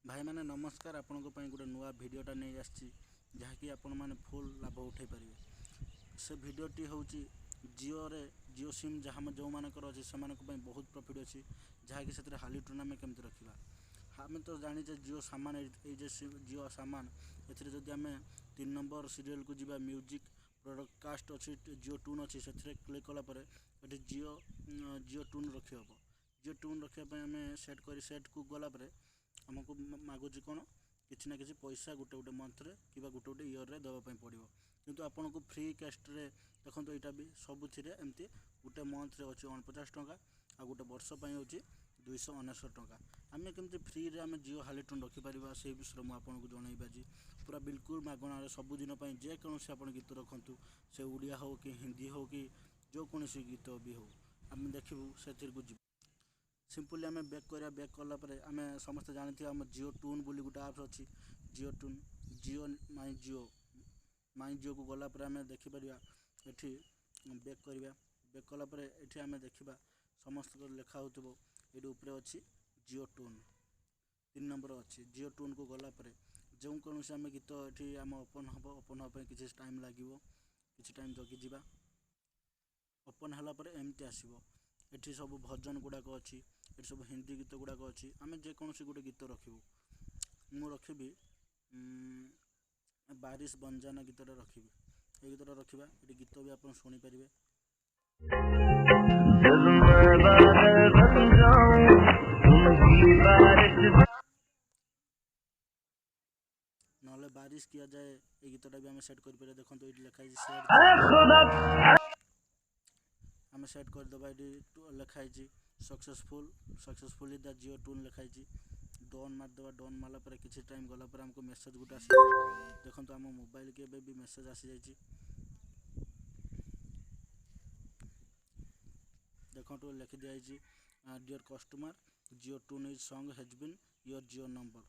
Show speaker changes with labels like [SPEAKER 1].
[SPEAKER 1] भाई मैंने नमस्कार आपण गोटे नुआ भिडटा नहीं आसी जहाँकि आपण मैंने फुल लाभ उठे पारे। से भिडटी हूँ जिओ रे जिओ सिम जहाँ जो मानकर अच्छे से बहुत प्रॉफिट अच्छी जहाँकि से हाली टूर्नामेंट केमती रखा। आम तो जाचे जिओ सामान ये जिओ सामान एदी आम 3 नंबर सीरियल को जीवा म्यूजिक ब्रॉडकास्ट अच्छी जिओ टून अच्छी से क्लिक कलापर ये जिओ जिओ टून रखी हम। जिओ टून रखापी आम सेट को गलापर आमको मागुच कौन कि ना कि पैसा गोटे गोटे मंथरे कि गोटे गोटे इयर रे देवाई पड़ो किंतु आपन को फ्री कास्ट्रे देखो यहाँ भी सबुथ एमती गोटे मंथरे अच्छे 49 टंका आ गोटे वर्ष हूँ 269 टंका। आम केमती फ्री रे आम जिओ हालीटून रखिपर से विषय मुझे आपको जनइबा जी पूरा बिल्कुल मागणार सबुदिन जेकोसी आप गीत रखु से उड़िया हो कि हिंदी हो कि जो कौन गीत भी हो आम देखू से सिंपली आम बैक करा बैक कलापर आम समस्त जानी आम जिओ टून बोली गोटे आप्स अच्छी जिओ टून जिओ माई जिओ को गलापर आम देखिपर ये बैक करवा बैक कलापर ये आम देखा समस्त लेखा हो ये अच्छी जिओ टून 3 नंबर अच्छी जिओ टून को गलापर जो कौन आम गीत ये आम ओपन हम ओपन हाँपी किसी टाइम लगे किसी टाइम जगी जा ओपन है एमती आसो ये सब भजन गुड़ाक अच्छी ये सब हिंदी गीत गुड़ाक अच्छी आम जेकोसी गोटे गीत रखू मु रखी बारिश बंजाना गीतटा रखी ये गीतटा रखा ये गीत भी आप शुणिपारे। ना बारिश किया जाए ये गीतटा भी आम सेट कर देखो ये लिखाई आम सेट करदे ये लिखाई सक्सेसफुल द जिओ टून लिखाई डन मारदे डन मारापर किसी टाइम गलापर आमको मेसेज गोटे आस देखो आम मोबाइल के भी मेसेज आसी जाइए देखो लिखि दिखाई dear customer Jio tune is song has been your Jio number